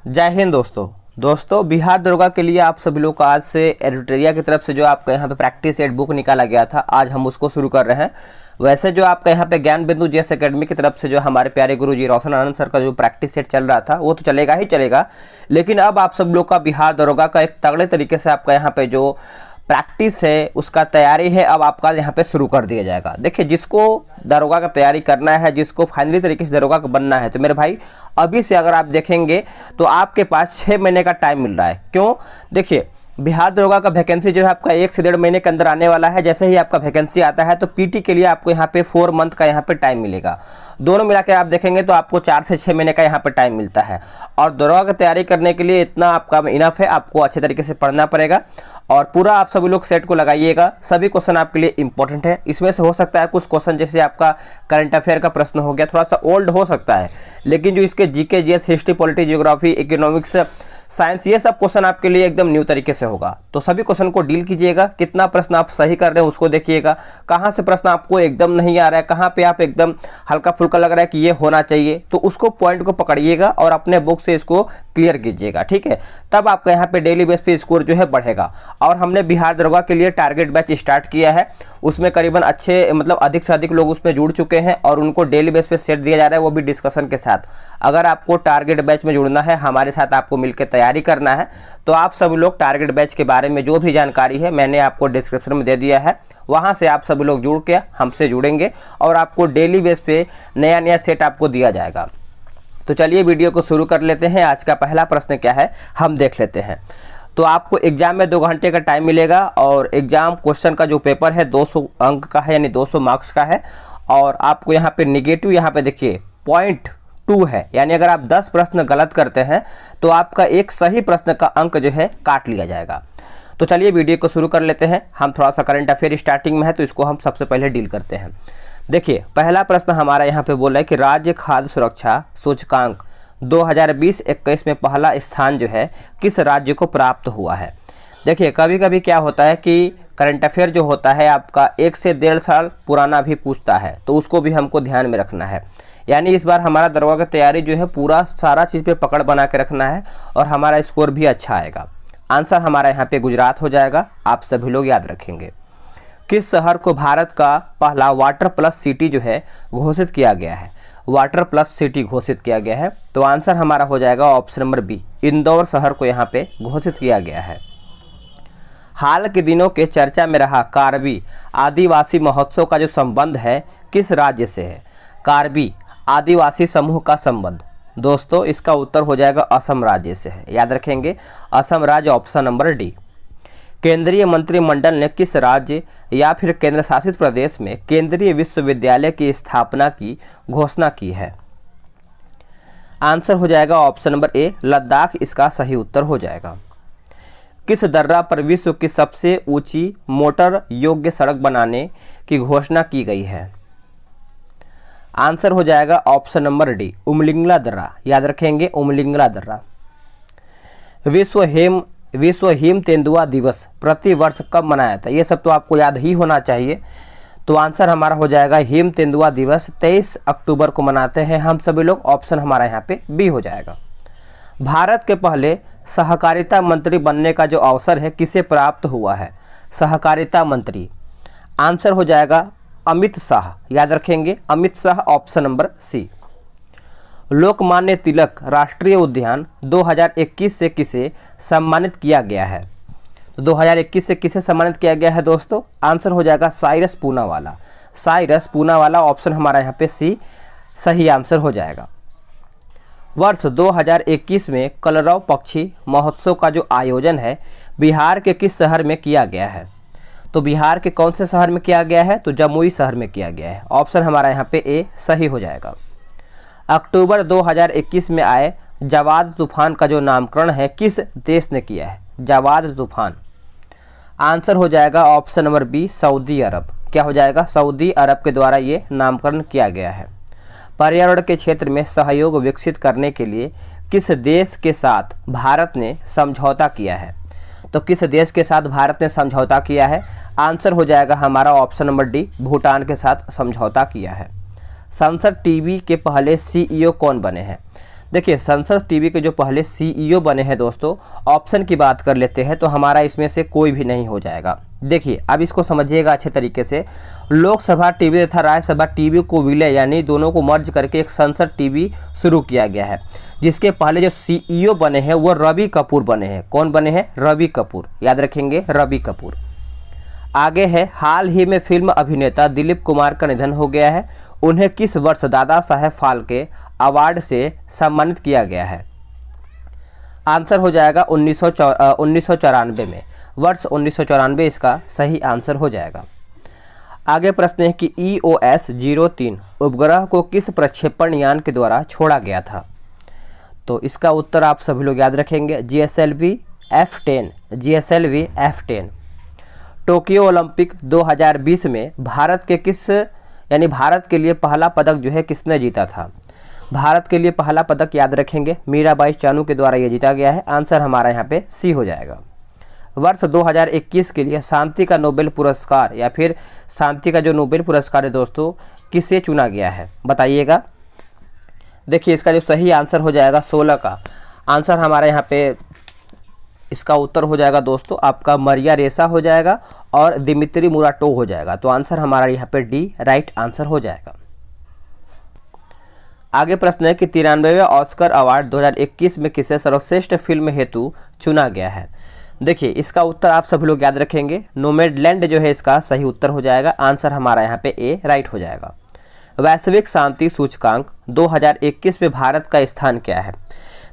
जय हिंद दोस्तों बिहार दरोगा के लिए आप सभी लोग को आज से एडिटोरिया की तरफ से जो आपका यहाँ पे प्रैक्टिस सेट बुक निकाला गया था, आज हम उसको शुरू कर रहे हैं। वैसे जो आपका यहाँ पे ज्ञान बिंदु जीएस एकेडमी की तरफ से जो हमारे प्यारे गुरु जी रोशन आनंद सर का जो प्रैक्टिस सेट चल रहा था वो तो चलेगा ही चलेगा, लेकिन अब आप सब लोग का बिहार दरोगा का एक तगड़े तरीके से आपका यहाँ पे जो प्रैक्टिस है उसका तैयारी है अब आपका यहाँ पे शुरू कर दिया जाएगा। देखिए, जिसको दरोगा का तैयारी करना है, जिसको फाइनली तरीके से दरोगा का बनना है, तो मेरे भाई अभी से अगर आप देखेंगे तो आपके पास 6 महीने का टाइम मिल रहा है। क्यों? देखिए, बिहार दरोगा का वैकेंसी जो है आपका 1 से 1.5 महीने के अंदर आने वाला है। जैसे ही आपका वैकेंसी आता है तो पीटी के लिए आपको यहाँ पे 4 मंथ का यहाँ पे टाइम मिलेगा। दोनों मिला के आप देखेंगे तो आपको 4 से 6 महीने का यहाँ पे टाइम मिलता है। और दरोगा की तैयारी करने के लिए इतना आपका इनफ है, आपको अच्छे तरीके से पढ़ना पड़ेगा और पूरा आप सभी लोग सेट को लगाइएगा। सभी क्वेश्चन आपके लिए इंपॉर्टेंट है। इसमें से हो सकता है कुछ क्वेश्चन जैसे आपका करंट अफेयर का प्रश्न हो गया, थोड़ा सा ओल्ड हो सकता है, लेकिन जो इसके GK GS history polity geography economics science ये सब क्वेश्चन आपके लिए एकदम न्यू तरीके से होगा। तो सभी क्वेश्चन को डील कीजिएगा। कितना प्रश्न आप सही कर रहे हैं उसको देखिएगा, कहाँ से प्रश्न आपको एकदम नहीं आ रहा है, कहाँ पे आप एकदम हल्का फुल्का लग रहा है कि ये होना चाहिए, तो उसको पॉइंट को पकड़िएगा और अपने बुक से इसको क्लियर कीजिएगा। ठीक है, तब आपका यहाँ पे डेली बेस पे स्कोर जो है बढ़ेगा। और हमने बिहार दरोगा के लिए टारगेट बैच स्टार्ट किया है, उसमें करीबन अच्छे मतलब अधिक से अधिक लोग उसमें जुड़ चुके हैं और उनको डेली बेस पे सेट दिया जा रहा है, वो भी डिस्कशन के साथ। अगर आपको टारगेट बैच में जुड़ना है, हमारे साथ आपको मिलकर तैयारी करना है, तो आप सभी लोग टारगेट बैच के बारे में जो भी जानकारी है मैंने आपको डिस्क्रिप्शन में दे दिया है, वहां से आप सभी लोग जुड़ के हमसे जुड़ेंगे और आपको डेली बेस पे नया नया सेट आपको दिया जाएगा। तो चलिए वीडियो को शुरू कर लेते हैं। आज का पहला प्रश्न क्या है हम देख लेते हैं। तो आपको एग्जाम में 2 घंटे का टाइम मिलेगा और एग्जाम क्वेश्चन का जो पेपर है 200 अंक का है, यानी 200 मार्क्स का है। और आपको यहाँ पे निगेटिव यहाँ पे देखिए 0.2 है, यानी अगर आप 10 प्रश्न गलत करते हैं तो आपका एक सही प्रश्न का अंक जो है काट लिया जाएगा। तो चलिए वीडियो को शुरू कर लेते हैं। हम थोड़ा सा करंट अफेयर स्टार्टिंग में है तो इसको हम सबसे पहले डील करते हैं। देखिए, पहला प्रश्न हमारा यहाँ पे बोला है कि राज्य खाद्य सुरक्षा सूचकांक 2020-21 में पहला स्थान जो है किस राज्य को प्राप्त हुआ है। देखिए, कभी कभी क्या होता है कि करंट अफेयर जो होता है आपका 1 से 1.5 साल पुराना भी पूछता है, तो उसको भी हमको ध्यान में रखना है। यानी इस बार हमारा दरोगा की तैयारी जो है पूरा सारा चीज़ पे पकड़ बना के रखना है और हमारा स्कोर भी अच्छा आएगा। आंसर हमारा यहाँ पे गुजरात हो जाएगा, आप सभी लोग याद रखेंगे। किस शहर को भारत का पहला वाटर प्लस सिटी जो है घोषित किया गया है? वाटर प्लस सिटी घोषित किया गया है, तो आंसर हमारा हो जाएगा ऑप्शन नंबर बी, इंदौर शहर को यहाँ पे घोषित किया गया है। हाल के दिनों के चर्चा में रहा कार्बी आदिवासी महोत्सव का जो संबंध है किस राज्य से है? कार्बी आदिवासी समूह का संबंध दोस्तों इसका उत्तर हो जाएगा असम राज्य से है, याद रखेंगे असम राज्य, ऑप्शन नंबर डी। केंद्रीय मंत्रिमंडल ने किस राज्य या फिर केंद्र शासित प्रदेश में केंद्रीय विश्वविद्यालय की स्थापना की घोषणा की है? आंसर हो जाएगा ऑप्शन नंबर ए, लद्दाख इसका सही उत्तर हो जाएगा। किस दर्रा पर विश्व की सबसे ऊंची मोटर योग्य सड़क बनाने की घोषणा की गई है? आंसर हो जाएगा ऑप्शन नंबर डी, उमलिंगला दर्रा, याद रखेंगे उमलिंगला दर्रा। विश्व हिम तेंदुआ दिवस प्रति वर्ष कब मनाया था? ये सब तो आपको याद ही होना चाहिए। तो आंसर हमारा हो जाएगा हिम तेंदुआ दिवस 23 अक्टूबर को मनाते हैं हम सभी लोग, ऑप्शन हमारा यहाँ पे बी हो जाएगा। भारत के पहले सहकारिता मंत्री बनने का जो अवसर है किसे प्राप्त हुआ है? सहकारिता मंत्री, आंसर हो जाएगा अमित शाह, याद रखेंगे Amit Shah, option number C. Lokmanya Tilak राष्ट्रीय उद्यान 2021 से किसे सम्मानित किया गया है? तो 2021 से किसे सम्मानित किया गया है दोस्तों? आंसर हो जाएगा साइरस पूनावाला, साइरस पूनावाला, ऑप्शन हमारा यहाँ पे सी सही आंसर हो जाएगा। वर्ष 2021 में कलरव पक्षी महोत्सव का जो आयोजन है बिहार के किस शहर में किया गया है? तो बिहार के कौन से शहर में किया गया है? तो जमुई शहर में किया गया है, ऑप्शन हमारा यहाँ पे ए सही हो जाएगा। अक्टूबर 2021 में आए जवाद तूफान का जो नामकरण है किस देश ने किया है? जवाद तूफान, आंसर हो जाएगा ऑप्शन नंबर बी, सऊदी अरब। क्या हो जाएगा? सऊदी अरब के द्वारा ये नामकरण किया गया है। पर्यावरण के क्षेत्र में सहयोग विकसित करने के लिए किस देश के साथ भारत ने समझौता किया है? तो किस देश के साथ भारत ने समझौता किया है? आंसर हो जाएगा हमारा ऑप्शन नंबर डी, भूटान के साथ समझौता किया है। संसद टीवी के पहले सीईओ कौन बने हैं? देखिए संसद टीवी के जो पहले सीईओ बने हैं दोस्तों, ऑप्शन की बात कर लेते हैं तो हमारा इसमें से कोई भी नहीं हो जाएगा। देखिए अब इसको समझिएगा अच्छे तरीके से, लोकसभा टीवी तथा राज्यसभा टीवी को विलय यानी दोनों को मर्ज करके एक संसद टीवी शुरू किया गया है, जिसके पहले जो सीईओ बने हैं वो रवि कपूर बने हैं। कौन बने हैं? रवि कपूर, याद रखेंगे रवि कपूर। आगे है, हाल ही में फिल्म अभिनेता दिलीप कुमार का निधन हो गया है, उन्हें किस वर्ष दादा साहेब फाल्के अवार्ड से सम्मानित किया गया है? आंसर हो जाएगा 1994 में, वर्ष 1994 इसका सही आंसर हो जाएगा। आगे प्रश्न है कि EOS 03 उपग्रह को किस प्रक्षेपण यान के द्वारा छोड़ा गया था? तो इसका उत्तर आप सभी लोग याद रखेंगे, GSLV F10, GSLV F10। Tokyo Olympic 2020 में भारत के लिए पहला पदक जो है किसने जीता था? भारत के लिए पहला पदक याद रखेंगे मीराबाई चानू के द्वारा ये जीता गया है। आंसर हमारा यहाँ पे सी हो जाएगा। वर्ष 2021 के लिए शांति का नोबेल पुरस्कार या फिर शांति का जो नोबेल पुरस्कार है दोस्तों, किसे चुना गया है बताइएगा। देखिए इसका जो सही आंसर हो जाएगा 16 का आंसर हमारा यहाँ पे, इसका उत्तर हो जाएगा दोस्तों आपका मरिया रेसा हो जाएगा और दिमित्री मुराटोव हो जाएगा। तो आंसर हमारा यहाँ पे डी राइट आंसर हो जाएगा। आगे प्रश्न है कि 93वें ऑस्कर अवार्ड 2021 में किसे सर्वश्रेष्ठ फिल्म हेतु चुना गया है? देखिए इसका उत्तर आप सभी लोग याद रखेंगे, नोमैडलैंड जो है इसका सही उत्तर हो जाएगा। आंसर हमारा यहाँ पे ए राइट हो जाएगा। वैश्विक शांति सूचकांक 2021 में भारत का स्थान क्या है?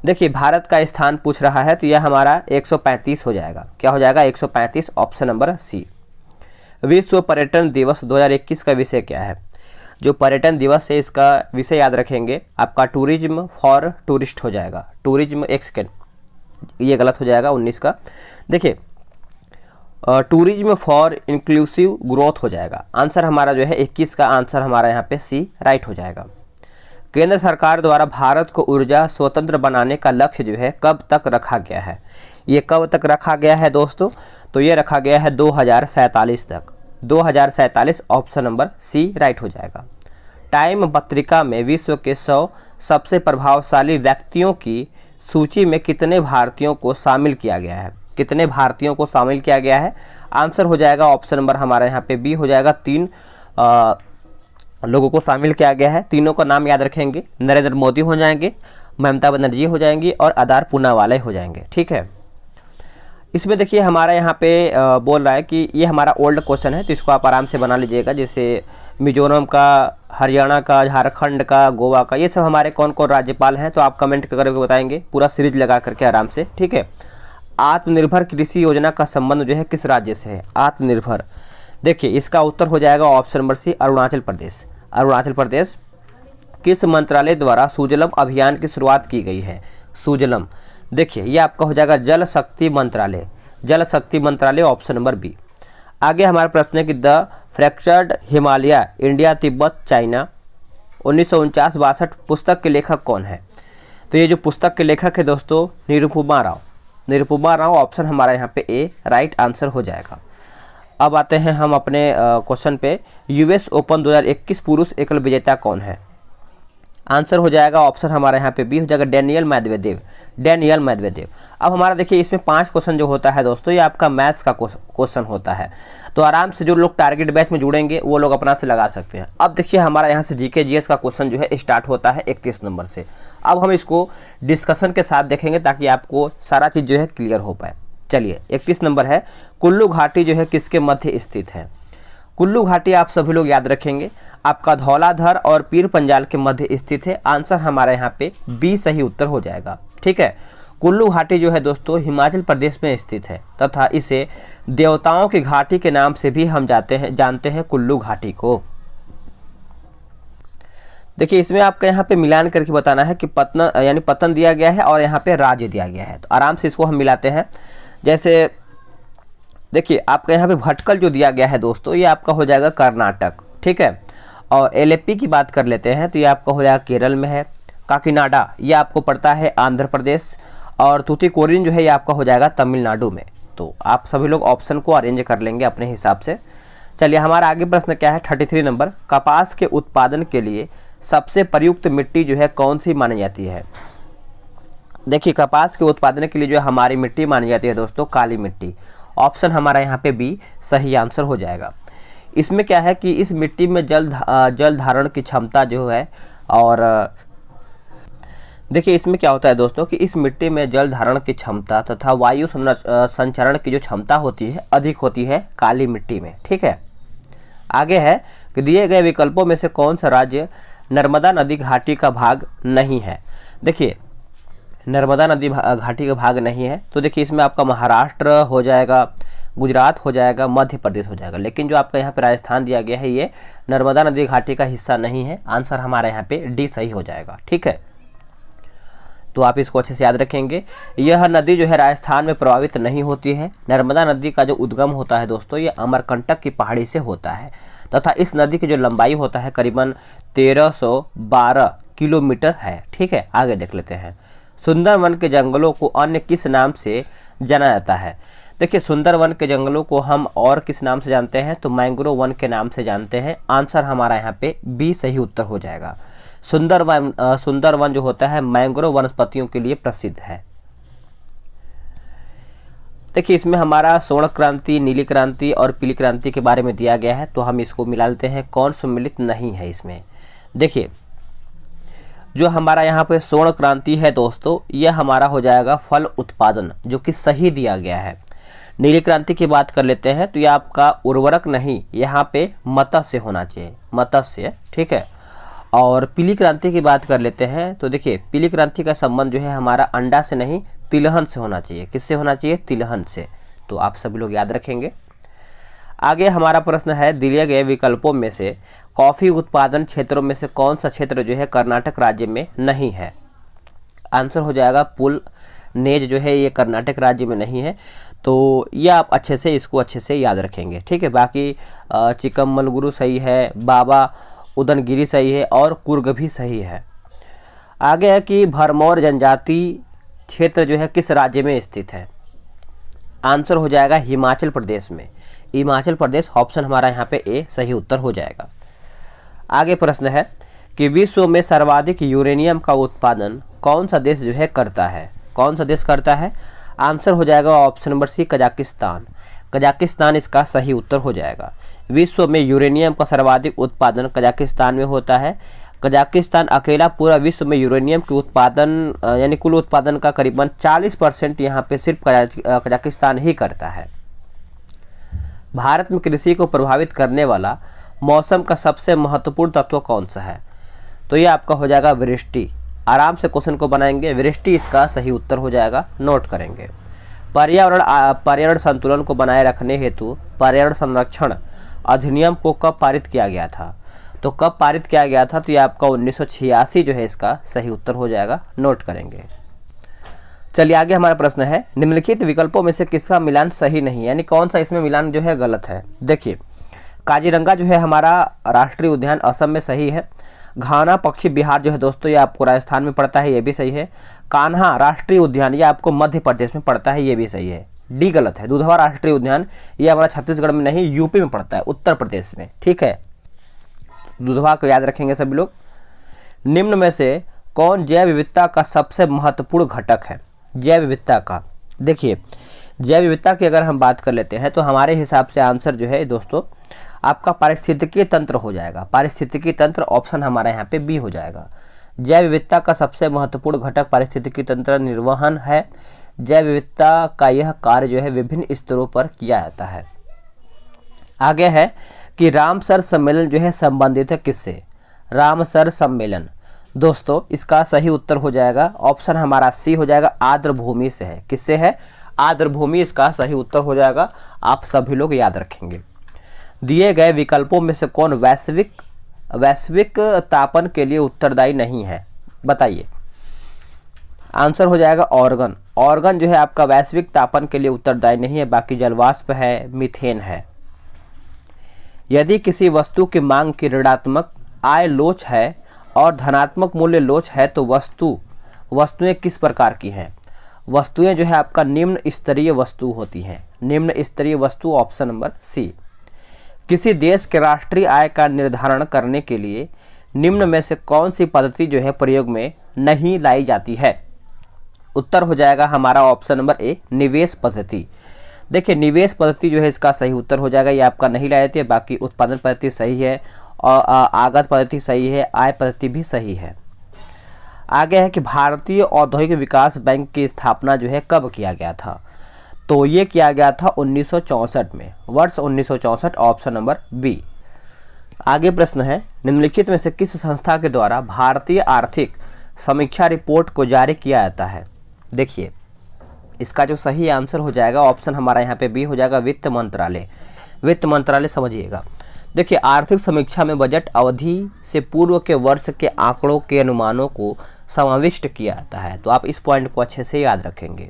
देखिए भारत का स्थान पूछ रहा है तो यह हमारा 135 हो जाएगा। क्या हो जाएगा? 135, ऑप्शन नंबर सी। विश्व पर्यटन दिवस 2021 का विषय क्या है? जो पर्यटन दिवस है इसका विषय याद रखेंगे आपका टूरिज्म फॉर टूरिस्ट हो जाएगा। टूरिज्म, एक सेकेंड ये गलत हो जाएगा 19 का। देखिए टूरिज्म फॉर इंक्लूसिव ग्रोथ हो जाएगा। आंसर हमारा जो है 21 का आंसर हमारा यहाँ पे सी राइट हो जाएगा। केंद्र सरकार द्वारा भारत को ऊर्जा स्वतंत्र बनाने का लक्ष्य जो है कब तक रखा गया है? ये कब तक रखा गया है दोस्तों? तो ये रखा गया है 2047 तक। 2047, ऑप्शन नंबर सी राइट हो जाएगा। टाइम पत्रिका में विश्व के 100 सबसे प्रभावशाली व्यक्तियों की सूची में कितने भारतीयों को शामिल किया गया है? कितने भारतीयों को शामिल किया गया है? आंसर हो जाएगा ऑप्शन नंबर हमारा यहाँ पे बी हो जाएगा। 3 लोगों को शामिल किया गया है। तीनों का नाम याद रखेंगे, नरेंद्र मोदी हो जाएंगे, ममता बनर्जी हो जाएंगी और आधार पूनावाला हो जाएंगे। ठीक है, इसमें देखिए हमारा यहाँ पे बोल रहा है कि ये हमारा ओल्ड क्वेश्चन है तो इसको आप आराम से बना लीजिएगा। जैसे मिजोरम का, हरियाणा का, झारखंड का, गोवा का, ये सब हमारे कौन कौन राज्यपाल हैं तो आप कमेंट करके बताएंगे, पूरा सीरीज लगा करके आराम से। ठीक है, आत्मनिर्भर कृषि योजना का संबंध जो है किस राज्य से है? आत्मनिर्भर, देखिए इसका उत्तर हो जाएगा ऑप्शन नंबर सी अरुणाचल प्रदेश। अरुणाचल प्रदेश। किस मंत्रालय द्वारा सुजलम अभियान की शुरुआत की गई है? सुजलम, देखिए ये आपका हो जाएगा जल शक्ति मंत्रालय। जल शक्ति मंत्रालय, ऑप्शन नंबर बी। आगे हमारा प्रश्न है कि the fractured Himalaya India Tibet China 1949-62 पुस्तक के लेखक कौन है? तो ये जो पुस्तक के लेखक है दोस्तों निरुपमा राव। निरुपमा राव, ऑप्शन हमारा यहाँ पे ए राइट आंसर हो जाएगा। अब आते हैं हम अपने क्वेश्चन पे, US ओपन 2021 पुरुष एकल विजेता कौन है? आंसर हो जाएगा ऑप्शन हमारा यहाँ पे बी हो जाएगा डेनियल मेदवेदेव। Daniel Medvedev. अब हमारा देखिए इसमें 5 क्वेश्चन जो होता है दोस्तों ये आपका मैथ्स का क्वेश्चन होता है, तो आराम से जो लोग टारगेट बैच में जुड़ेंगे वो लोग अपना से लगा सकते हैं। अब देखिए हमारा यहाँ से GK GS का क्वेश्चन जो है स्टार्ट होता है 31 नंबर से। अब हम इसको डिस्कशन के साथ देखेंगे ताकि आपको सारा चीज़ जो है क्लियर हो पाए। चलिए 31 नंबर है, कुल्लू घाटी जो है किसके मध्य स्थित है? कुल्लू घाटी आप सभी लोग याद रखेंगे आपका धौलाधर और पीर पंजाल के मध्य स्थित है। आंसर हमारा यहाँ पे बी सही उत्तर हो जाएगा। ठीक है, कुल्लू घाटी जो है दोस्तों हिमाचल प्रदेश में स्थित है तथा इसे देवताओं की घाटी के नाम से भी हम जानते हैं कुल्लू घाटी को। देखिए इसमें आपका यहाँ पे मिलान करके बताना है कि पतन दिया गया है और यहाँ पे राज्य दिया गया है, तो आराम से इसको हम मिलाते हैं। जैसे देखिए आपका यहाँ पे भटकल जो दिया गया है दोस्तों ये आपका हो जाएगा कर्नाटक। ठीक है, और एलेप्पी की बात कर लेते हैं तो ये आपका हो जाएगा केरल में है। काकीनाडा ये आपको पड़ता है आंध्र प्रदेश और तूतीकोरिन जो है ये आपका हो जाएगा तमिलनाडु में। तो आप सभी लोग ऑप्शन को अरेंज कर लेंगे अपने हिसाब से। चलिए हमारा आगे प्रश्न क्या है 33 नंबर, कपास के उत्पादन के लिए सबसे प्रयुक्त मिट्टी जो है कौन सी मानी जाती है? देखिए कपास के उत्पादन के लिए जो हमारी मिट्टी मानी जाती है दोस्तों काली मिट्टी। ऑप्शन हमारा यहाँ पे बी सही आंसर हो जाएगा। इसमें क्या है कि इस मिट्टी में जल धारण की क्षमता जो है, और देखिए इसमें क्या होता है दोस्तों कि इस मिट्टी में जल धारण की क्षमता तथा वायु संचरण की जो क्षमता होती है अधिक होती है काली मिट्टी में। ठीक है, आगे है कि दिए गए विकल्पों में से कौन सा राज्य नर्मदा नदी घाटी का भाग नहीं है। देखिए नर्मदा नदी घाटी का भाग नहीं है, तो देखिए इसमें आपका महाराष्ट्र हो जाएगा, गुजरात हो जाएगा, मध्य प्रदेश हो जाएगा, लेकिन जो आपका यहाँ पे राजस्थान दिया गया है ये नर्मदा नदी घाटी का हिस्सा नहीं है। आंसर हमारा यहाँ पे डी सही हो जाएगा। ठीक है, तो आप इसको अच्छे से याद रखेंगे। यह नदी जो है राजस्थान में प्रभावित नहीं होती है। नर्मदा नदी का जो उद्गम होता है दोस्तों ये अमरकंटक की पहाड़ी से होता है तथा इस नदी की जो लंबाई होता है करीबन 1312 किलोमीटर है। ठीक है, आगे देख लेते हैं। सुंदरवन के जंगलों को अन्य किस नाम से जाना जाता है। देखिए सुंदरवन के जंगलों को हम और किस नाम से जानते हैं, तो मैंग्रोव वन के नाम से जानते हैं। आंसर हमारा यहाँ पे बी सही उत्तर हो जाएगा। सुंदरवन जो होता है मैंग्रोव वनस्पतियों के लिए प्रसिद्ध है। देखिए इसमें हमारा स्वर्ण क्रांति, नीली क्रांति और पीली क्रांति के बारे में दिया गया है, तो हम इसको मिला लेते हैं। कौन सम्मिलित नहीं है इसमें। देखिए जो हमारा यहाँ पे स्वर्ण क्रांति है दोस्तों यह हमारा हो जाएगा फल उत्पादन, जो कि सही दिया गया है। नीली क्रांति की बात कर लेते हैं तो यह आपका उर्वरक नहीं, यहाँ पे मत्स्य होना चाहिए, मत्स्य। ठीक है, और पीली क्रांति की बात कर लेते हैं तो देखिए पीली क्रांति का संबंध जो है हमारा अंडा से नहीं तिलहन से होना चाहिए। किससे होना चाहिए, तिलहन से। तो आप सभी लोग याद रखेंगे। आगे हमारा प्रश्न है दिए गए विकल्पों में से कॉफ़ी उत्पादन क्षेत्रों में से कौन सा क्षेत्र जो है कर्नाटक राज्य में नहीं है। आंसर हो जाएगा पुल नेज जो है ये कर्नाटक राज्य में नहीं है। तो ये आप अच्छे से इसको अच्छे से याद रखेंगे। ठीक है, बाकी चिकममलुरु सही है, बाबा उदनगिरी सही है और कुर्ग भी सही है। आगे है कि भरमौर जनजाति क्षेत्र जो है किस राज्य में स्थित है। आंसर हो जाएगा हिमाचल प्रदेश में, हिमाचल प्रदेश। ऑप्शन हमारा यहाँ पे ए सही उत्तर हो जाएगा। आगे प्रश्न है कि विश्व में सर्वाधिक यूरेनियम का उत्पादन कौन सा देश जो है करता है। कौन सा देश करता है। आंसर हो जाएगा option number C Kazakhstan. Kazakhstan इसका सही उत्तर हो जाएगा। विश्व में यूरेनियम का सर्वाधिक उत्पादन कजाकिस्तान में होता है। कजाकिस्तान अकेला पूरा विश्व में यूरेनियम के उत्पादन यानी कुल उत्पादन का करीबन 40% यहाँ पे सिर्फ कजाकिस्तान ही करता है। भारत में कृषि को प्रभावित करने वाला मौसम का सबसे महत्वपूर्ण तत्व कौन सा है। तो ये आपका हो जाएगा वृष्टि। आराम से क्वेश्चन को बनाएंगे, वृष्टि इसका सही उत्तर हो जाएगा, नोट करेंगे। पर्यावरण संतुलन को बनाए रखने हेतु पर्यावरण संरक्षण अधिनियम को कब पारित किया गया था। तो कब पारित किया गया था, तो ये आपका 1986 जो है इसका सही उत्तर हो जाएगा, नोट करेंगे। चलिए आगे हमारा प्रश्न है निम्नलिखित विकल्पों में से किसका मिलान सही नहीं, यानी कौन सा इसमें मिलान जो है गलत है। देखिए काजीरंगा जो है हमारा राष्ट्रीय उद्यान असम में सही है। घाना पक्षी बिहार जो है दोस्तों ये आपको राजस्थान में पड़ता है, ये भी सही है। कान्हा राष्ट्रीय उद्यान ये आपको मध्य प्रदेश में पड़ता है, ये भी सही है। डी गलत है। दुधवा राष्ट्रीय उद्यान ये हमारा छत्तीसगढ़ में नहीं यूपी में पड़ता है, उत्तर प्रदेश में। ठीक है, दुधवा को याद रखेंगे सभी लोग। निम्न में से कौन जैव विविधता का सबसे महत्वपूर्ण घटक है। जैव विविधता का, देखिए जैव विविधता की अगर हम बात कर लेते हैं तो हमारे हिसाब से आंसर जो है दोस्तों आपका पारिस्थितिकीय तंत्र हो जाएगा। पारिस्थितिकीय तंत्र ऑप्शन हमारा यहाँ पे बी हो जाएगा। जैव विविधता का सबसे महत्वपूर्ण घटक पारिस्थितिकीय तंत्र निर्वहन है। जैव विविधता का यह कार्य जो है विभिन्न स्तरों पर किया जाता है। आगे है कि रामसर सम्मेलन जो है संबंधित है किससे। रामसर सम्मेलन दोस्तों इसका सही उत्तर हो जाएगा, ऑप्शन हमारा सी हो जाएगा, आर्द्र भूमि से है। किससे है, आर्द्र भूमि इसका सही उत्तर हो जाएगा। आप सभी लोग याद रखेंगे। दिए गए विकल्पों में से कौन वैश्विक तापन के लिए उत्तरदायी नहीं है, बताइए। आंसर हो जाएगा ऑर्गन। ऑर्गन जो है आपका वैश्विक तापन के लिए उत्तरदायी नहीं है, बाकी जलवाष्प है, मीथेन है। यदि किसी वस्तु की मांग की ऋणात्मक आय लोच है और धनात्मक मूल्य लोच है तो वस्तुएं किस प्रकार की हैं। वस्तुएं जो है आपका निम्न स्तरीय वस्तु होती हैं। निम्न स्तरीय वस्तु ऑप्शन नंबर सी। किसी देश के राष्ट्रीय आय का निर्धारण करने के लिए निम्न में से कौन सी पद्धति जो है प्रयोग में नहीं लाई जाती है। उत्तर हो जाएगा हमारा ऑप्शन नंबर ए, निवेश पद्धति। देखिए निवेश पद्धति जो है इसका सही उत्तर हो जाएगा, ये आपका नहीं लाए थे। बाकी उत्पादन पद्धति सही है और आगत पद्धति सही है, आय पद्धति भी सही है। आगे है कि भारतीय औद्योगिक विकास बैंक की स्थापना जो है कब किया गया था? तो ये किया गया था 1964 में, वर्ष 1964, ऑप्शन नंबर बी। आगे प्रश्न है, निम्नलिखित में से किस संस्था के द्वारा भारतीय आर्थिक समीक्षा रिपोर्ट को जारी किया जाता है? देखिए इसका जो सही आंसर हो जाएगा ऑप्शन हमारा यहाँ पे बी हो जाएगा, वित्त मंत्रालय। वित्त मंत्रालय समझिएगा। देखिए आर्थिक समीक्षा में बजट अवधि से पूर्व के वर्ष के आंकड़ों के अनुमानों को समाविष्ट किया जाता है। तो आप इस पॉइंट को अच्छे से याद रखेंगे।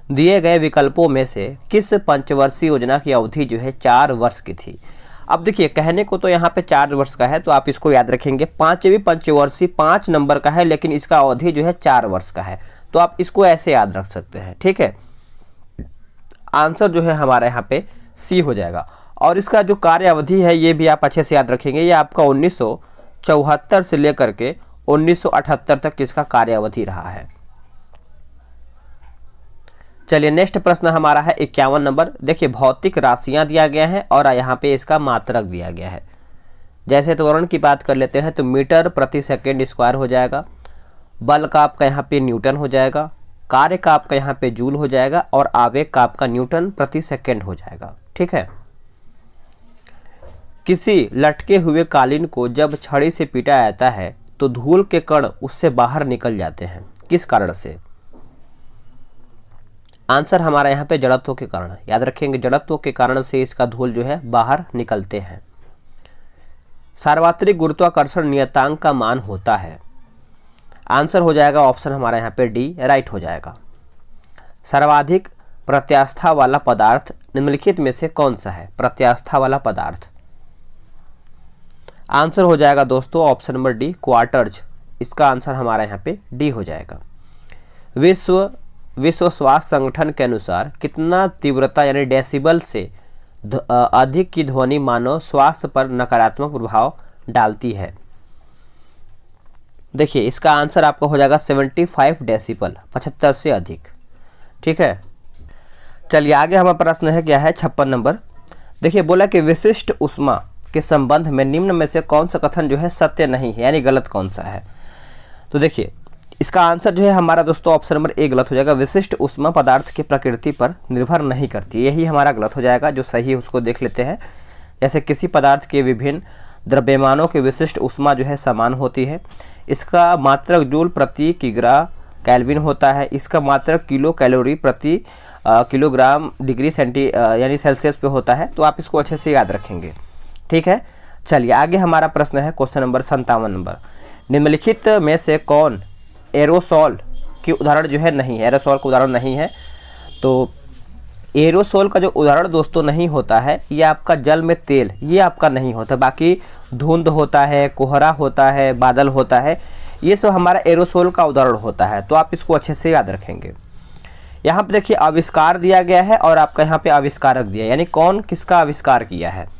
दिए गए विकल्पों में से किस पंचवर्षीय योजना की अवधि जो है 4 वर्ष की थी? अब देखिए कहने को तो यहाँ पे 4 वर्ष का है, तो आप इसको याद रखेंगे। 5वीं पंचवर्षीय 5 नंबर का है, लेकिन इसका अवधि जो है 4 वर्ष का है, तो आप इसको ऐसे याद रख सकते हैं। ठीक है, आंसर जो है हमारा यहाँ पे सी हो जाएगा। और इसका जो कार्य अवधि है ये भी आप अच्छे से याद रखेंगे, ये आपका 1974 से लेकर के 1978 तक इसका कार्य अवधि रहा है। चलिए नेक्स्ट प्रश्न हमारा है 51 नंबर। देखिए भौतिक राशियां दिया गया है और यहाँ पे इसका मात्रक दिया गया है। जैसे त्वरण की बात कर लेते हैं तो मीटर प्रति सेकेंड स्क्वायर हो जाएगा, बल का आपका यहाँ पे न्यूटन हो जाएगा, कार्य का आपका यहाँ पे जूल हो जाएगा और आवेग का आपका न्यूटन प्रति सेकेंड हो जाएगा। ठीक है, किसी लटके हुए कालीन को जब छड़ी से पीटा जाता है तो धूल के कण उससे बाहर निकल जाते हैं, किस कारण से? आंसर हमारा यहाँ पे जड़त्व के कारण, याद रखेंगे जड़त्व के कारण से इसका धूल जो है बाहर निकलते हैं। सार्वत्रिक गुरुत्वाकर्षण नियतांक का मान होता है, आंसर हो जाएगा ऑप्शन हमारा यहाँ पे डी, राइट हो जाएगा। सर्वाधिक प्रत्यास्था वाला पदार्थ निम्नलिखित में से कौन सा है? प्रत्यास्था वाला पदार्थ, आंसर हो जाएगा दोस्तों ऑप्शन नंबर डी, क्वार्टर्ज। इसका आंसर हमारा यहाँ पे डी हो जाएगा। विश्व स्वास्थ्य संगठन के अनुसार कितना तीव्रता यानी डेसिबल से अधिक की ध्वनि मानव स्वास्थ्य पर नकारात्मक प्रभाव डालती है? देखिए इसका आंसर आपका हो जाएगा 75 डेसिबल, 75 से अधिक। ठीक है, चलिए आगे हमारा प्रश्न है क्या है 56 नंबर। देखिए बोला कि विशिष्ट ऊष्मा के संबंध में निम्न में से कौन सा कथन जो है सत्य नहीं है, यानी गलत कौन सा है? तो देखिए इसका आंसर जो है हमारा दोस्तों ऑप्शन नंबर ए गलत हो जाएगा। विशिष्ट ऊष्मा पदार्थ की प्रकृति पर निर्भर नहीं करती, यही हमारा गलत हो जाएगा। जो सही है उसको देख लेते हैं। जैसे किसी पदार्थ के विभिन्न द्रव्यमानों की विशिष्ट ऊष्मा जो है समान होती है। इसका मात्रक जूल प्रति किग्रा केल्विन होता है। इसका मात्रक किलो कैलोरी प्रति किलोग्राम डिग्री यानी सेल्सियस पे होता है। तो आप इसको अच्छे से याद रखेंगे। ठीक है, चलिए आगे हमारा प्रश्न है क्वेश्चन नंबर 57 नंबर। निम्नलिखित में से कौन एरोसोल की उदाहरण जो है नहीं है? एरोसोल का उदाहरण नहीं है। तो एरोसोल का जो उदाहरण दोस्तों नहीं होता है, ये आपका जल में तेल, ये आपका नहीं होता। बाकी धुंध होता है, कोहरा होता है, बादल होता है, ये सब हमारा एरोसोल का उदाहरण होता है। तो आप इसको अच्छे से याद रखेंगे। यहाँ पे देखिए आविष्कार दिया गया है और आपका यहाँ पे आविष्कारक दिया है, यानी कौन किसका आविष्कार किया है।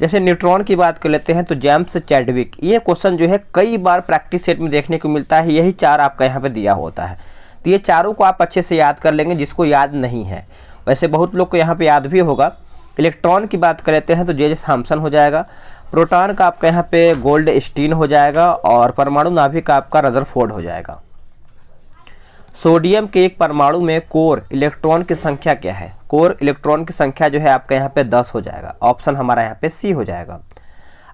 जैसे न्यूट्रॉन की बात कर लेते हैं तो जेम्स चैडविक। ये क्वेश्चन जो है कई बार प्रैक्टिस सेट में देखने को मिलता है। यही 4 आपका यहाँ पे दिया होता है। तो ये चारों को आप अच्छे से याद कर लेंगे, जिसको याद नहीं है। वैसे बहुत लोग को यहाँ पे याद भी होगा। इलेक्ट्रॉन की बात कर लेते हैं तो जे थॉम्सन हो जाएगा। प्रोटॉन का आपका यहाँ पे गोल्ड स्टीन हो जाएगा और परमाणु नाभिक का आपका रदरफोर्ड हो जाएगा। सोडियम के एक परमाणु में कोर इलेक्ट्रॉन की संख्या क्या है? कोर इलेक्ट्रॉन की संख्या जो है आपका यहाँ पे 10 हो जाएगा। ऑप्शन हमारा यहाँ पे सी हो जाएगा।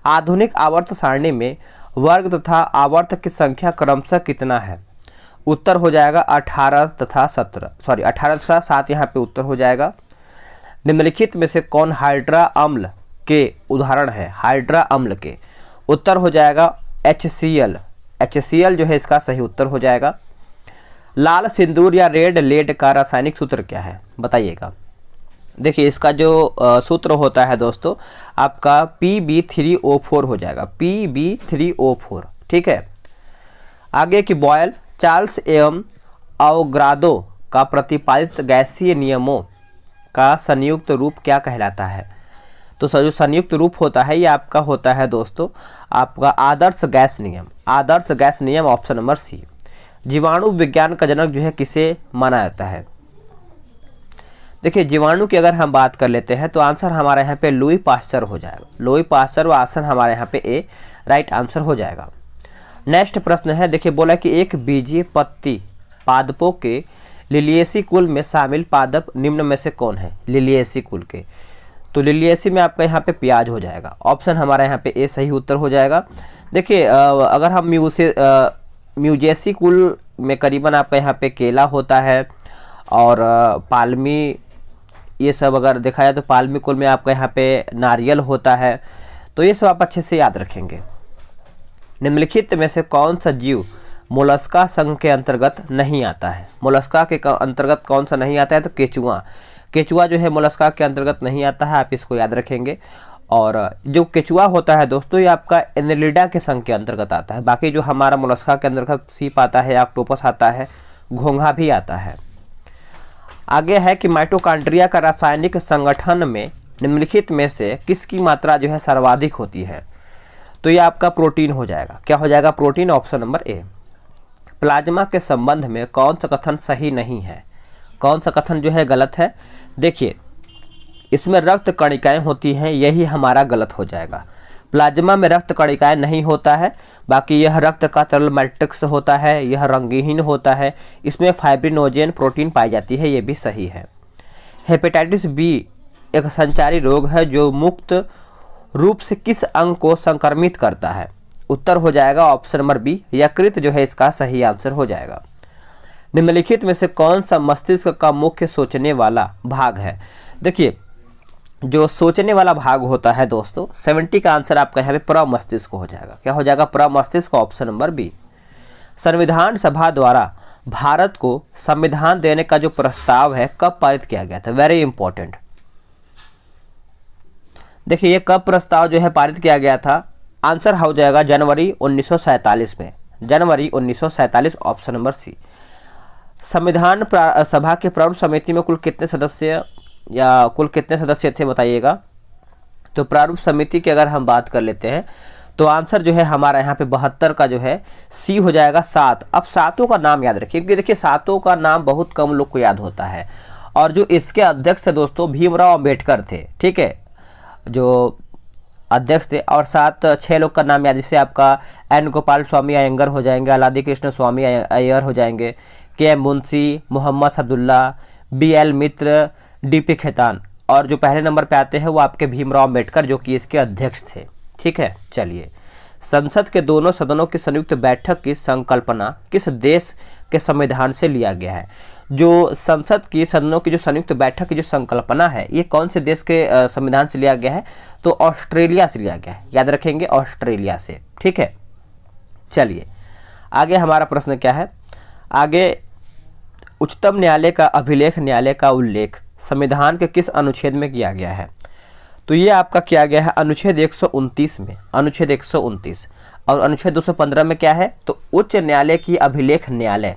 आधुनिक आवर्त सारणी में वर्ग तथा आवर्त की संख्या क्रमशः कितना है? उत्तर हो जाएगा 18 तथा 7 यहाँ पे उत्तर हो जाएगा। निम्नलिखित में से कौन हाइड्रा अम्ल के उदाहरण है? हाइड्रा अम्ल के उत्तर हो जाएगा HCl। HCl जो है इसका सही उत्तर हो जाएगा। लाल सिंदूर या रेड लेड का रासायनिक सूत्र क्या है? बताइएगा। देखिए इसका जो सूत्र होता है दोस्तों आपका Pb3O4 हो जाएगा, Pb3O4। ठीक है, आगे की बॉयल, चार्ल्स एवं अवोगाद्रो का प्रतिपादित गैसीय नियमों का संयुक्त रूप क्या कहलाता है? तो जो संयुक्त रूप होता है ये आपका होता है दोस्तों आपका आदर्श गैस नियम। आदर्श गैस नियम ऑप्शन नंबर सी। जीवाणु विज्ञान का जनक जो है किसे माना जाता है? देखिए जीवाणु की अगर हम बात कर लेते हैं तो आंसर हमारे यहाँ पे लुई पास्चर हो जाएगा। लुई पास्चर व आंसर हमारे यहाँ पे ए राइट आंसर हो जाएगा। नेक्स्ट प्रश्न है, देखिए बोला कि एक बीजीय पत्ती पादपों के लिलिएसी कुल में शामिल पादप निम्न में से कौन है? लिलिएसी कुल के, तो लिलिएसी में आपका यहाँ पे प्याज हो जाएगा। ऑप्शन हमारा यहाँ पे ए सही उत्तर हो जाएगा। देखिए अगर हम म्यूजेसी कुल में करीबन आपका यहाँ पे केला होता है और पाल्मी, ये सब अगर देखा जाए तो पाल्मी कुल में आपका यहाँ पे नारियल होता है। तो ये सब आप अच्छे से याद रखेंगे। निम्नलिखित में से कौन सा जीव मोलस्का संघ के अंतर्गत नहीं आता है? मोलस्का के अंतर्गत कौन सा नहीं आता है? तो केचुआ। केचुआ जो है मोलस्का के अंतर्गत नहीं आता है, आप इसको याद रखेंगे। और जो केचुआ होता है दोस्तों ये आपका एनेलिडा के संघ के अंतर्गत आता है। बाकी जो हमारा मोलस्का के अंतर्गत सीप आता है, ऑक्टोपस आता है, घोंघा भी आता है। आगे है कि माइटोकॉन्ड्रिया का रासायनिक संगठन में निम्नलिखित में से किसकी मात्रा जो है सर्वाधिक होती है? तो ये आपका प्रोटीन हो जाएगा। क्या हो जाएगा? Protein, option number A. Plasma के संबंध में कौन सा कथन सही नहीं है? कौन सा कथन जो है गलत है? देखिए इसमें रक्त कणिकाएं होती हैं, यही हमारा गलत हो जाएगा। प्लाज्मा में रक्त कणिकाएं नहीं होता है, बाकी यह रक्त का तरल मैट्रिक्स होता है, यह रंगहीन होता है, इसमें फाइब्रिनोजेन प्रोटीन पाई जाती है, ये भी सही है। हेपेटाइटिस बी एक संचारी रोग है जो मुक्त रूप से किस अंग को संक्रमित करता है? उत्तर हो जाएगा ऑप्शन नंबर बी, यकृत जो है इसका सही आंसर हो जाएगा। निम्नलिखित में से कौन सा मस्तिष्क का मुख्य सोचने वाला भाग है? देखिए जो सोचने वाला भाग होता है दोस्तों 70 का आंसर आपका यहाँ पे प्रमस्तिष्क हो जाएगा। क्या हो जाएगा? प्रमस्तिष्क, ऑप्शन नंबर बी। संविधान सभा द्वारा भारत को संविधान देने का जो प्रस्ताव है कब पारित किया गया था? Very important. देखिए ये कब प्रस्ताव जो है पारित किया गया था? आंसर हो जाएगा जनवरी 1947 में। जनवरी 1947, ऑप्शन नंबर सी। संविधान सभा के प्रारूप समिति में कुल कितने सदस्य या कुल कितने सदस्य थे बताइएगा? तो प्रारूप समिति की अगर हम बात कर लेते हैं तो आंसर जो है हमारा यहाँ पे 72 का जो है सी हो जाएगा 7। अब सातों का नाम याद रखिए क्योंकि देखिए सातों का नाम बहुत कम लोग को याद होता है। और जो इसके अध्यक्ष थे दोस्तों भीमराव अंबेडकर थे, ठीक है, जो अध्यक्ष थे। और 6 लोग का नाम याद, जैसे आपका एन गोपाल स्वामी अयंगर हो जाएंगे, अलादी कृष्ण स्वामी अय्यर हो जाएंगे, के एम मुंशी, मोहम्मद अब्दुल्ला, BL मित्र, DP खेतान। और जो पहले नंबर पे आते हैं वो आपके भीमराव अंबेडकर जो कि इसके अध्यक्ष थे, ठीक है। चलिए, संसद के दोनों सदनों की संयुक्त बैठक की संकल्पना किस देश के संविधान से लिया गया है? जो संसद की सदनों की जो संयुक्त बैठक की जो संकल्पना है ये कौन से देश के संविधान से लिया गया है? तो ऑस्ट्रेलिया से लिया गया है, याद रखेंगे, ऑस्ट्रेलिया से, ठीक है। चलिए आगे हमारा प्रश्न क्या है? आगे उच्चतम न्यायालय का अभिलेख न्यायालय का उल्लेख संविधान के किस अनुच्छेद में किया गया है? तो ये आपका किया गया है अनुच्छेद 129 में, अनुच्छेद 129। और अनुच्छेद 215 में क्या है? तो उच्च न्यायालय की अभिलेख न्यायालय।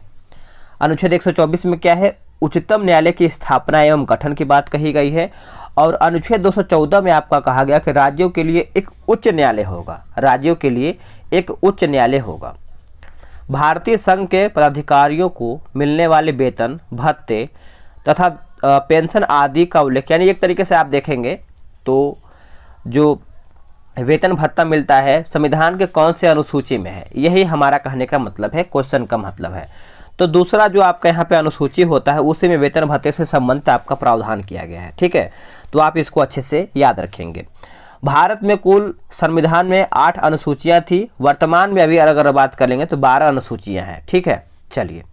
अनुच्छेद 124 में क्या है? उच्चतम न्यायालय की स्थापना एवं गठन की बात कही गई है। और अनुच्छेद 214 में आपका कहा गया कि राज्यों के लिए एक उच्च न्यायालय होगा, राज्यों के लिए एक उच्च न्यायालय होगा। भारतीय संघ के पदाधिकारियों को मिलने वाले वेतन, भत्ते तथा पेंशन आदि का उल्लेख, यानी एक तरीके से आप देखेंगे तो जो वेतन भत्ता मिलता है संविधान के कौन से अनुसूची में है, यही हमारा कहने का मतलब है, क्वेश्चन का मतलब है। तो दूसरा जो आपका यहाँ पे अनुसूची होता है उसी में वेतन भत्ते से संबंधित आपका प्रावधान किया गया है, ठीक है। तो आप इसको अच्छे से याद रखेंगे। भारत में कुल संविधान में 8 अनुसूचियाँ थी, वर्तमान में अभी अगर बात करेंगे तो 12 अनुसूचियाँ हैं, ठीक है। चलिए,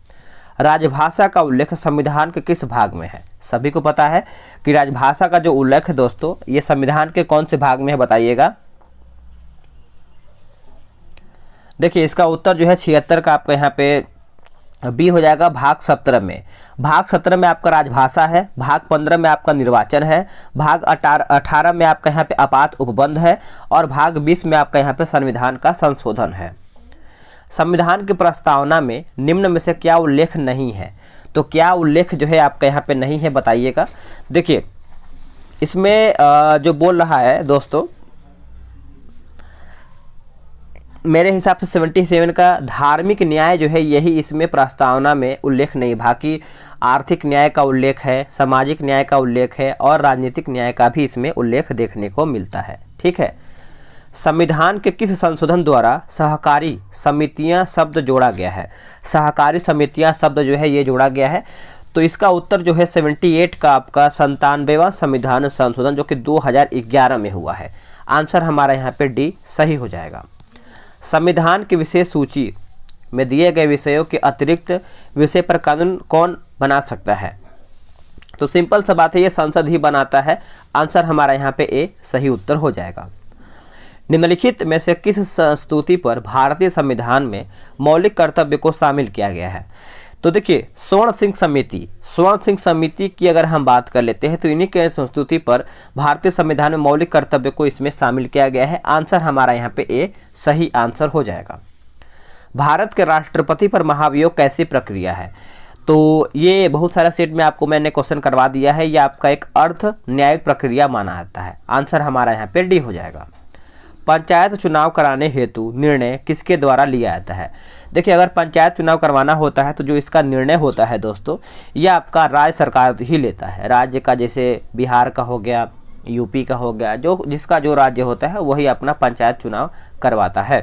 राजभाषा का उल्लेख संविधान के किस भाग में है? सभी को पता है कि राजभाषा का जो उल्लेख है दोस्तों ये संविधान के कौन से भाग में है बताइएगा? देखिए इसका उत्तर जो है 76 का आपका यहाँ पे बी हो जाएगा, भाग 17 में। भाग 17 में आपका राजभाषा है, भाग 15 में आपका निर्वाचन है, भाग 18 में आपका यहाँ पे आपात उपबंध है और भाग 20 में आपका यहाँ पे संविधान का संशोधन है। संविधान की प्रस्तावना में निम्न में से क्या उल्लेख नहीं है? तो क्या उल्लेख जो है आपका यहाँ पे नहीं है बताइएगा? देखिए इसमें जो बोल रहा है दोस्तों मेरे हिसाब से 77 का धार्मिक न्याय जो है यही इसमें प्रस्तावना में उल्लेख नहीं, बाकी आर्थिक न्याय का उल्लेख है, सामाजिक न्याय का उल्लेख है और राजनीतिक न्याय का भी इसमें उल्लेख देखने को मिलता है। ठीक है, संविधान के किस संशोधन द्वारा सहकारी समितियां शब्द जोड़ा गया है? सहकारी समितियां शब्द जो है ये जोड़ा गया है, तो इसका उत्तर जो है 78 का आपका 97वां संविधान संशोधन जो कि 2011 में हुआ है। आंसर हमारा यहाँ पे डी सही हो जाएगा। संविधान की विशेष सूची में दिए गए विषयों के अतिरिक्त विषय पर कानून कौन बना सकता है? तो सिंपल सा बात है, ये संसद ही बनाता है। आंसर हमारा यहाँ पे ए सही उत्तर हो जाएगा। निम्नलिखित में से किस संस्तुति पर भारतीय संविधान में मौलिक कर्तव्य को शामिल किया गया है? तो देखिए, स्वर्ण सिंह समिति की अगर हम बात कर लेते हैं तो इन्हीं के संस्तुति पर भारतीय संविधान में मौलिक कर्तव्य को इसमें शामिल किया गया है। आंसर हमारा यहाँ पे ए सही आंसर हो जाएगा। भारत के राष्ट्रपति पर महाभियोग कैसी प्रक्रिया है? तो ये बहुत सारा सेट में आपको मैंने क्वेश्चन करवा दिया है। ये आपका एक अर्ध न्यायिक प्रक्रिया माना जाता है। आंसर हमारा यहाँ पे डी हो जाएगा। पंचायत चुनाव कराने हेतु निर्णय किसके द्वारा लिया जाता है? देखिए, अगर पंचायत चुनाव करवाना होता है तो जो इसका निर्णय होता है दोस्तों, ये आपका राज्य सरकार ही लेता है। राज्य का, जैसे बिहार का हो गया, यूपी का हो गया, जो जिसका जो राज्य होता है वही अपना पंचायत चुनाव करवाता है।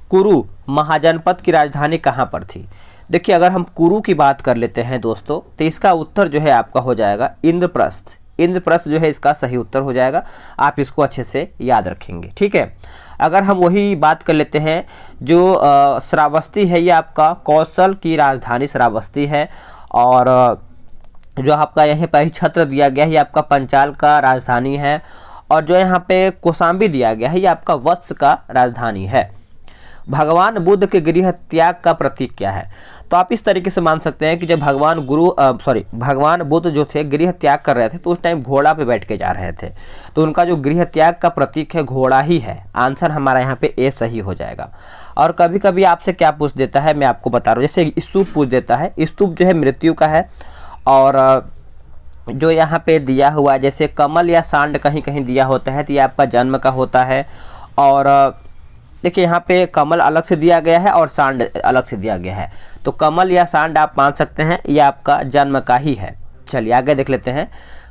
कुरु महाजनपद की राजधानी कहाँ पर थी? देखिए, अगर हम कुरु की बात कर लेते हैं दोस्तों, तो इसका उत्तर जो है आपका हो जाएगा इंद्रप्रस्थ। इंद्रप्रस्थ जो है इसका सही उत्तर हो जाएगा। आप इसको अच्छे से याद रखेंगे। ठीक है, अगर हम वही बात कर लेते हैं, जो श्रावस्ती है, ये आपका कौशल की राजधानी श्रावस्ती है। और जो आपका यहीं पर छत्र दिया गया है, ये आपका पंचाल का राजधानी है। और जो यहाँ पे कौशाम्बी दिया गया है, ये आपका वत्स का राजधानी है। भगवान बुद्ध के गृह त्याग का प्रतीक क्या है? तो आप इस तरीके से मान सकते हैं कि जब भगवान बुद्ध जो थे गृह त्याग कर रहे थे तो उस टाइम घोड़ा पे बैठ के जा रहे थे, तो उनका जो गृह त्याग का प्रतीक है घोड़ा ही है। आंसर हमारा यहाँ पे ए सही हो जाएगा। और कभी कभी आपसे क्या पूछ देता है, मैं आपको बता रहा हूँ, जैसे स्तूप पूछ देता है। स्तूप जो है मृत्यु का है, और जो यहाँ पे दिया हुआ है जैसे कमल या सांड कहीं कहीं दिया होता है तो ये आपका जन्म का होता है। और देखिए, यहाँ पे कमल अलग से दिया गया है और सांड अलग से दिया गया है, तो कमल या सांड आप मान सकते हैं ये आपका जन्म का ही है। चलिए आगे देख लेते हैं।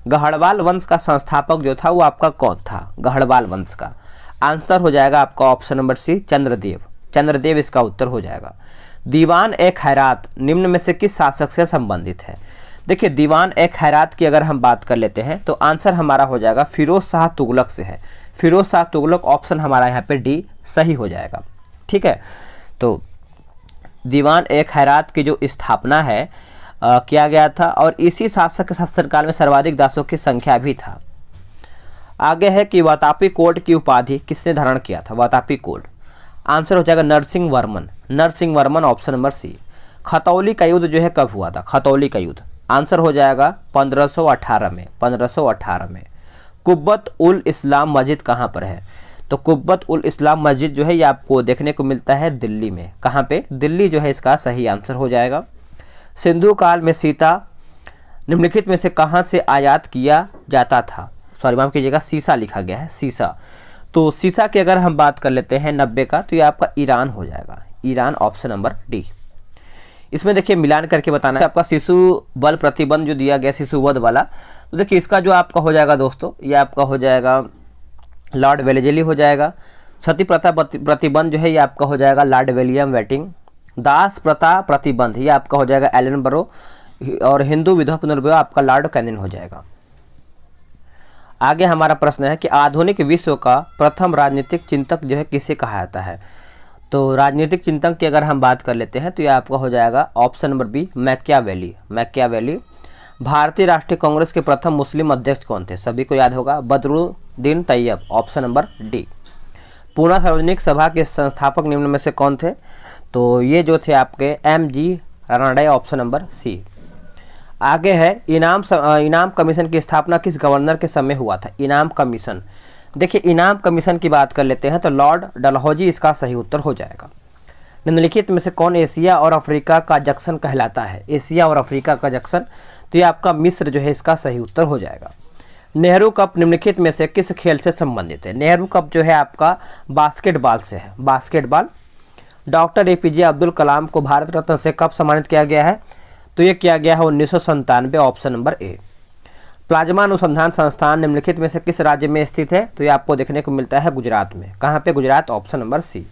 गढ़वाल वंश का संस्थापक जो था वो आपका कौन था? गढ़वाल वंश का आंसर हो जाएगा आपका option number C Chandradev. Chandradev इसका उत्तर हो जाएगा। दीवान ए खैरात निम्न में से किस शासक से संबंधित है? देखिए, दीवान ए खैरात की अगर हम बात कर लेते हैं तो आंसर हमारा हो जाएगा फिरोज शाह तुगलक से है। फिरोज शाह तुगलक ऑप्शन हमारा यहाँ पे डी सही हो जाएगा। ठीक है, तो दीवान ए खैरात की जो स्थापना है किया गया था, और इसी शासक के शासनकाल में सर्वाधिक दासों की संख्या भी था। आगे है कि वातापी कोड की उपाधि किसने धारण किया था? वातापी कोड आंसर हो जाएगा Narasimha Varman. Narasimha Varman option number C. Khatauli का युद्ध जो है कब हुआ था? खतौली का युद्ध आंसर हो जाएगा 1518 में। 1518 में। कुब्बत उल इस्लाम मस्जिद कहाँ पर है? तो कुब्बत उल इस्लाम मस्जिद जो है ये आपको देखने को मिलता है दिल्ली में। कहाँ पे? दिल्ली जो है इसका सही आंसर हो जाएगा। सिंधु काल में सीता निम्नलिखित में से कहाँ से आयात किया जाता था? सॉरी माफ कीजिएगा, सीसा लिखा गया है, सीसा। तो सीसा की अगर हम बात कर लेते हैं 90 का, तो ये आपका ईरान हो जाएगा। Iran option number D. इसमें देखिए मिलान करके बताना है। आपका शिशु बल प्रतिबंध जो दिया गया शिशु वध वाला, तो देखिए इसका जो आपका हो जाएगा दोस्तों, ये आपका हो जाएगा लॉर्ड वेलेजली हो जाएगा। सती प्रथा प्रतिबंध जो है ये आपका हो जाएगा लॉर्ड विलियम वेटिंग। दास प्रथा प्रतिबंध ये आपका हो जाएगा एलन बरो। और हिंदू विधवा पुनर्विवाह आपका लॉर्ड कैनिंग हो जाएगा। आगे हमारा प्रश्न है कि आधुनिक विश्व का प्रथम राजनीतिक चिंतक जो है किसे कहा जाता है? तो राजनीतिक चिंतक की अगर हम बात कर लेते हैं तो यह आपका हो जाएगा option number B Machiavelli. Machiavelli. Bharatiya Rashtriya Congress के प्रथम मुस्लिम अध्यक्ष कौन थे? सभी को याद होगा, Badruddin Tayyab option number D. Poona Sarvajanik Sabha के संस्थापक निम्न में से कौन थे? तो ये जो थे आपके M G. Ranade option number C. आगे है इनाम कमीशन की स्थापना किस गवर्नर के समय हुआ था? इनाम कमीशन। देखिए इनाम कमीशन की बात कर लेते हैं तो लॉर्ड डलहौजी इसका सही उत्तर हो जाएगा। निम्नलिखित में से कौन एशिया और अफ्रीका का जंक्शन कहलाता है? एशिया और अफ्रीका का जंक्शन, तो ये आपका मिस्र जो है इसका सही उत्तर हो जाएगा। नेहरू कप निम्नलिखित में से किस खेल से संबंधित है? नेहरू कप जो है आपका बास्केटबॉल से है, basketball. Doctor APJ Abdul Kalam को भारत रत्न से कब सम्मानित किया गया है? तो ये किया गया है 1997, ऑप्शन नंबर ए। प्लाज्मा अनुसंधान संस्थान निम्नलिखित में से किस राज्य में स्थित है? तो ये आपको देखने को मिलता है गुजरात में। कहाँ पे? Gujarat, option number C.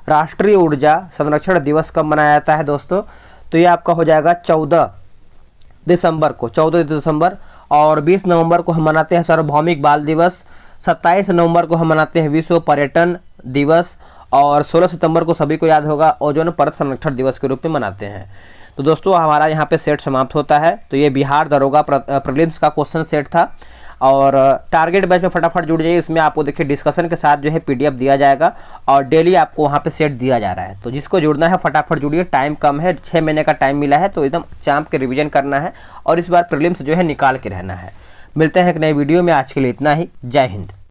राष्ट्रीय ऊर्जा संरक्षण दिवस कब मनाया जाता है दोस्तों? तो ये आपका हो जाएगा 14 दिसंबर को, 14 दिसंबर। और 20 नवंबर को हम मनाते हैं सार्वभौमिक बाल दिवस। 27 नवंबर को हम मनाते हैं विश्व पर्यटन दिवस। और 16 सितंबर को सभी को याद होगा ओजोन परत संरक्षण दिवस के रूप में मनाते हैं। तो दोस्तों हमारा यहाँ पे सेट समाप्त होता है। तो ये बिहार दरोगा प्रीलिम्स का क्वेश्चन सेट था। और टारगेट बैच में फटाफट जुड़ जाइए। इसमें आपको देखिए डिस्कशन के साथ जो है पीडीएफ दिया जाएगा और डेली आपको वहाँ पे सेट दिया जा रहा है। तो जिसको जुड़ना है फटाफट जुड़िए, टाइम कम है, 6 महीने का टाइम मिला है, तो एकदम चाँप के रिवीजन करना है और इस बार प्रीलिम्स जो है निकाल के रहना है। मिलते हैं एक नए वीडियो में, आज के लिए इतना ही। जय हिंद।